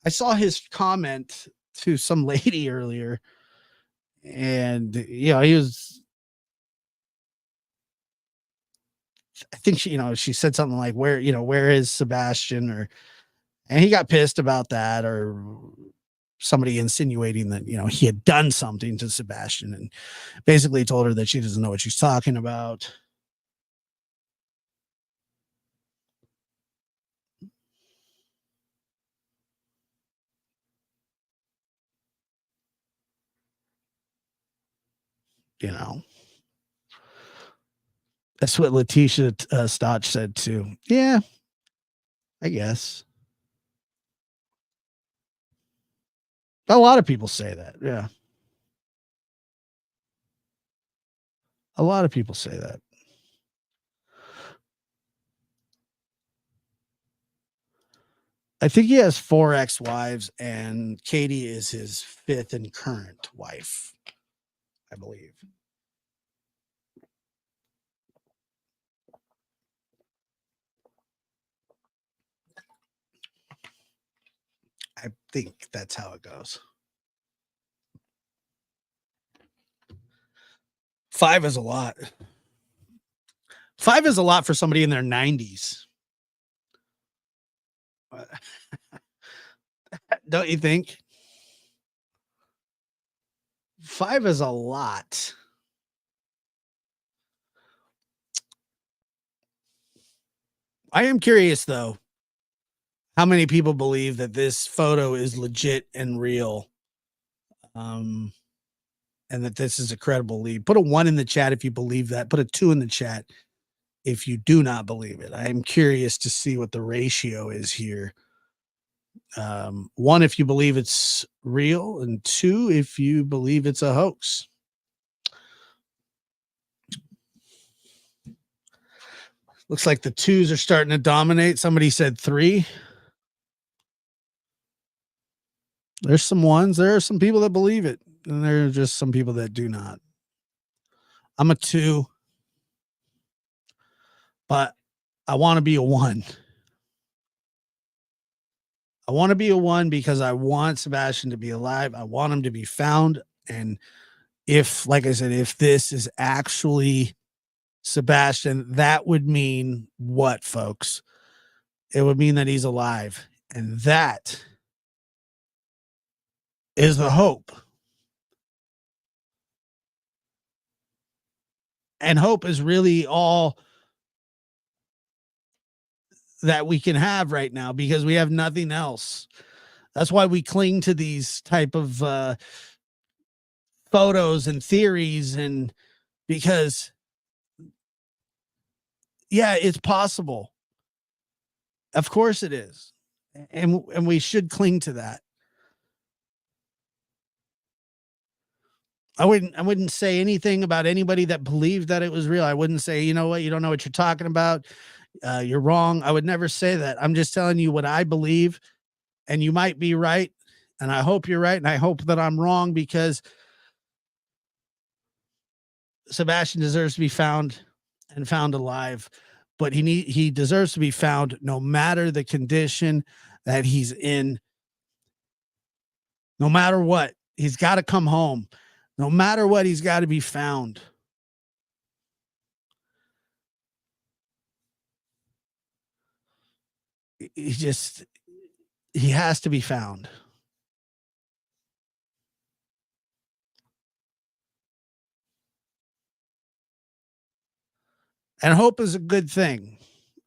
saw his comment to some lady earlier, and he was, I think she said something like, where is Sebastian, and he got pissed about that, or somebody insinuating that he had done something to Sebastian, and basically told her that she doesn't know what she's talking about. You know, that's what Letitia Stotch said too. Yeah, I guess a lot of people say that. Yeah, a lot of people say that. I think he has 4 ex-wives, and Katie is his 5th and current wife, I believe. I think that's how it goes. 5 is a lot. 5 is a lot for somebody in their 90s. Don't you think? 5 is a lot. I am curious, though, how many people believe that this photo is legit and real, and that this is a credible lead. Put a 1 in the chat if you believe that. Put a 2 in the chat if you do not believe it. I am curious to see what the ratio is here. 1 if you believe it's real, and 2 if you believe it's a hoax. Looks like the 2s are starting to dominate. Somebody said 3. There's some ones, there are some people that believe it, and there are just some people that do not. I'm a two, but I want to be a one. I want to be a one because I want Sebastian to be alive. I want him to be found. And if, like I said, if this is actually Sebastian, that would mean what, folks? It would mean that he's alive. And that is the hope. And hope is really all that we can have right now because we have nothing else. That's why we cling to these type of photos and theories, and because yeah, it's possible. Of course it is. And we should cling to that. I wouldn't say anything about anybody that believed that it was real. I wouldn't say, you know what, you don't know what you're talking about. You're wrong. I would never say that. I'm just telling you what I believe, and you might be right. And I hope you're right. And I hope that I'm wrong because Sebastian deserves to be found and found alive, but he deserves to be found no matter the condition that he's in. No matter what, he's got to come home. No matter what, he's got to be found. He just he has to be found. And hope is a good thing.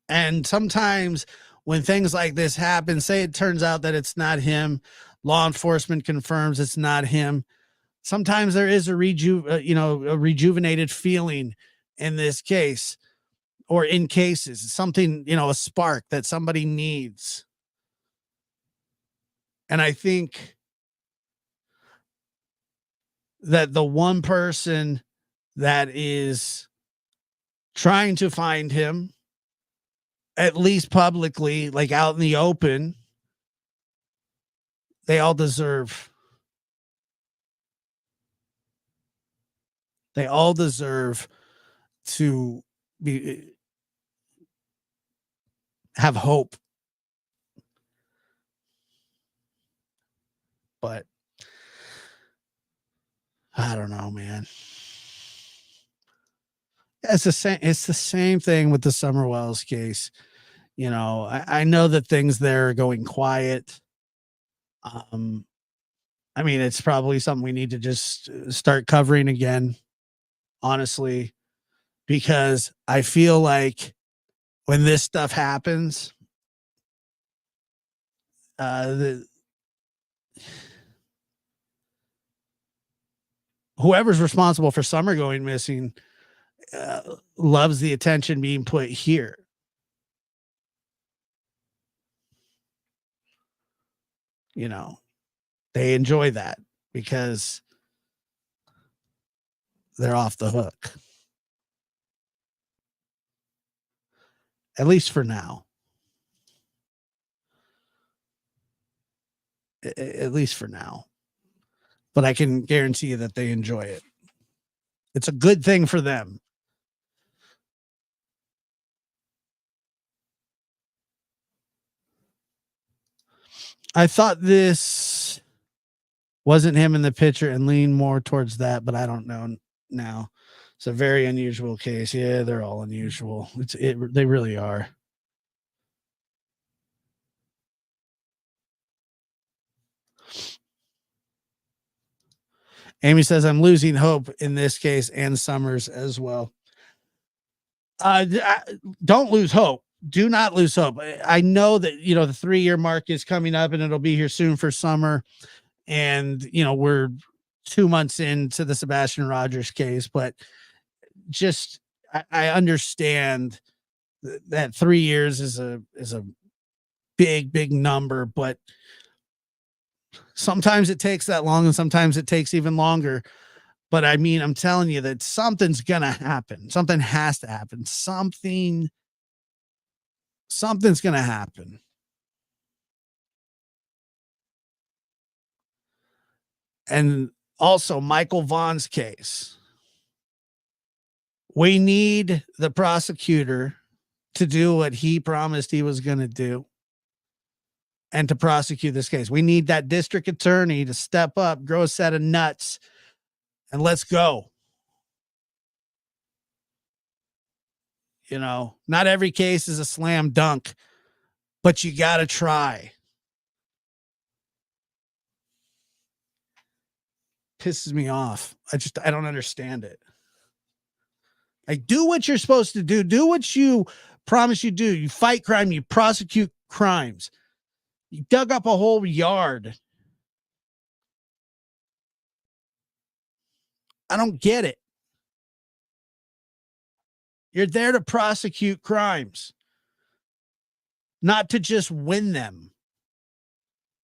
And sometimes when things like this happen, say it turns out that it's not him, law enforcement confirms it's not him. Sometimes there is a a rejuvenated feeling in this case, or in cases, something, a spark that somebody needs. And I think that the one person that is trying to find him, at least publicly, like out in the open, they all deserve. They all deserve to be have hope. But I don't know, man. It's the same thing with the Summer Wells case. I know that things there are going quiet. Um, I mean, it's probably something we need to just start covering again, honestly, because I feel like when this stuff happens, the whoever's responsible for Summer going missing loves the attention being put here. You know, they enjoy that because they're off the hook, at least for now. At least for now. But I can guarantee you that they enjoy it. It's a good thing for them. I thought this wasn't him in the picture and leaned more towards that, but I don't know now. It's a very unusual case. Yeah, they're all unusual. They really are. Amy says I'm losing hope in this case and Summers as well. Don't lose hope. Do not lose hope. I know that the 3-year mark is coming up and it'll be here soon for Summer, and we're 2 months into the Sebastian Rogers case, but just I understand that 3 years is a big number, but sometimes it takes that long and sometimes it takes even longer. But I mean, I'm telling you that something's gonna happen. Something has to happen. Something's gonna happen. And also Michael Vaughn's case. We need the prosecutor to do what he promised he was going to do and to prosecute this case. We need that district attorney to step up, grow a set of nuts, and let's go. You know, not every case is a slam dunk, but you got to try. Pisses me off. I don't understand it. Like, do what you're supposed to do. Do what you promise you do. You fight crime. You prosecute crimes. You dug up a whole yard. I don't get it. You're there to prosecute crimes, not to just win them.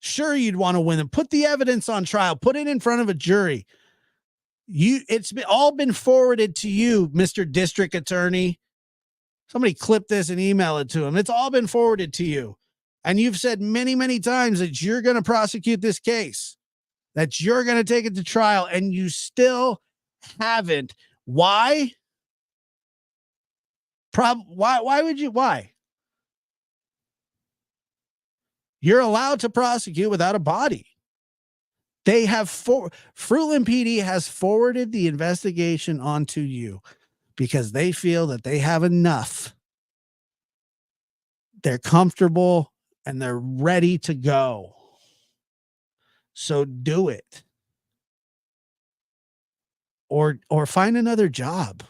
Sure, you'd want to win them. Put the evidence on trial. Put it in front of a jury. It's all been forwarded to you, Mr. District Attorney. Somebody clip this and email it to him. It's all been forwarded to you. And you've said many, many times that you're going to prosecute this case, that you're going to take it to trial, and you still haven't. Why? Why would you? Why? You're allowed to prosecute without a body. They have Fruitland PD has forwarded the investigation onto you because they feel that they have enough. They're comfortable and they're ready to go. So do it. Or find another job.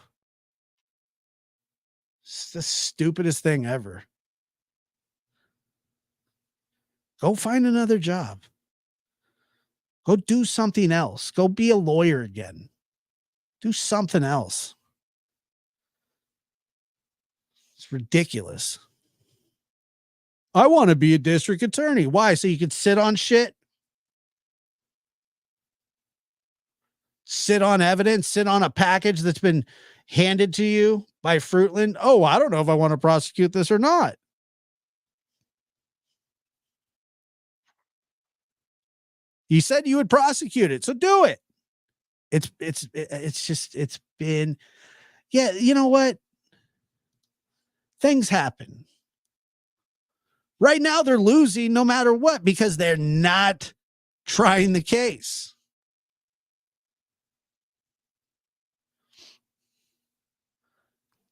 It's the stupidest thing ever. Go find another job. Go do something else. Go be a lawyer again. Do something else. It's ridiculous. I want to be a district attorney. Why? So you could sit on shit? Sit on evidence? Sit on a package that's been handed to you by Fruitland? Oh, I don't know if I want to prosecute this or not. You said you would prosecute it, so do it. It's been, yeah, you know what? Things happen. Right now they're losing no matter what because they're not trying the case.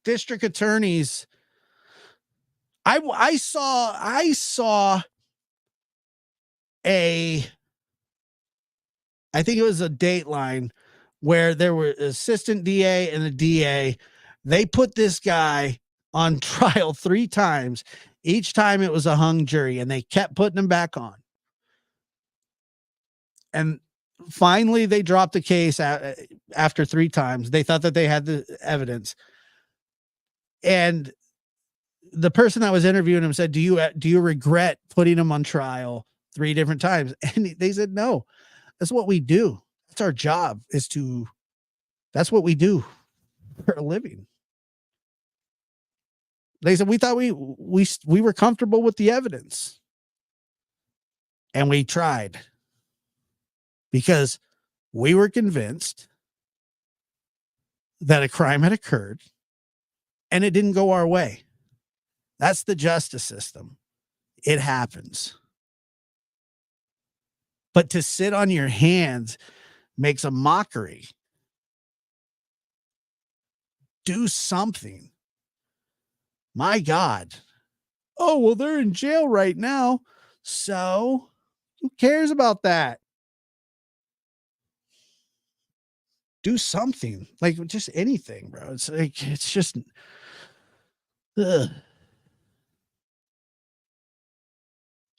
District attorneys, I saw I think it was a Dateline where there were assistant DA and a DA. They put this guy on trial 3 times. Each time it was a hung jury, and they kept putting him back on. And finally, they dropped the case after 3 times. They thought that they had the evidence. And the person that was interviewing him said, do you regret putting him on trial 3 different times? And they said, no. That's what we do. That's our job that's what we do for a living. They said, we thought we were comfortable with the evidence. And we tried because we were convinced that a crime had occurred and it didn't go our way. That's the justice system. It happens. But to sit on your hands makes a mockery. Do something. My God. Oh, well, they're in jail right now. So who cares about that? Do something. Like just anything, bro. It's like, it's just, ugh.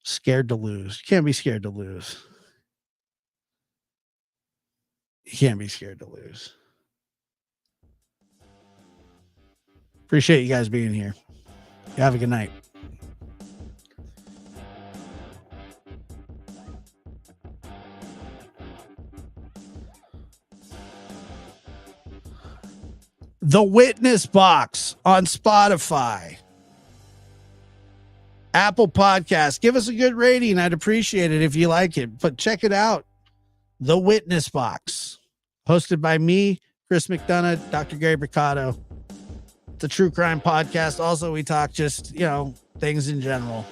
Scared to lose. You can't be scared to lose. You can't be scared to lose. Appreciate you guys being here. You have a good night. The Witness Box on Spotify, Apple Podcasts. Give us a good rating. I'd appreciate it if you like it, but check it out. The Witness Box, hosted by me, Chris McDonough, Dr. Gary Bricado. It's a true crime podcast. Also, we talk just, things in general.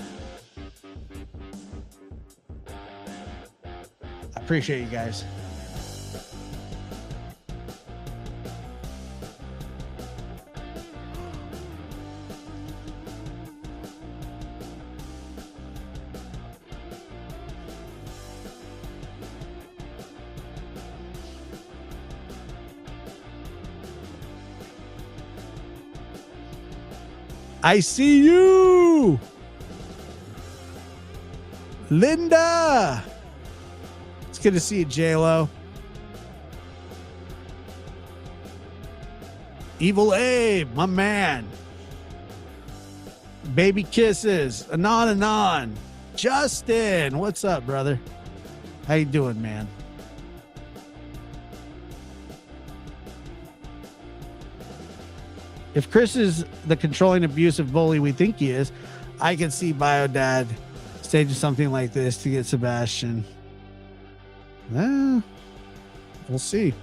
I appreciate you guys. I see you, Linda. It's good to see you, J-Lo. Evil Abe, my man. Baby kisses, Anon. Justin, what's up, brother? How you doing, man? If Chris is the controlling, abusive bully we think he is, I can see Biodad staging something like this to get Sebastian. We'll see.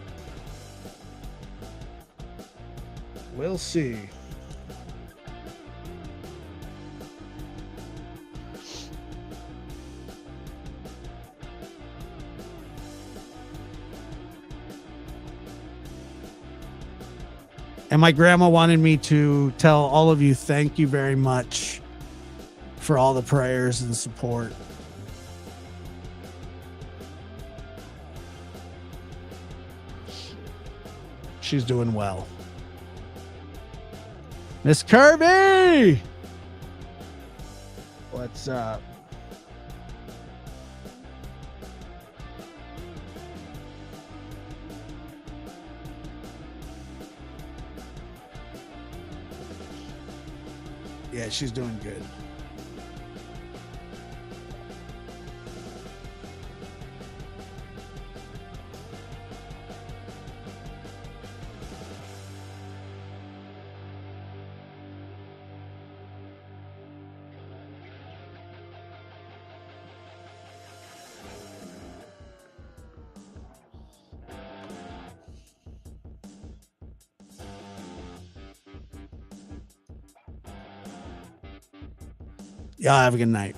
We'll see. And my grandma wanted me to tell all of you thank you very much for all the prayers and support. She's doing well. Miss Kirby! What's up? Yeah, she's doing good. Y'all have a good night.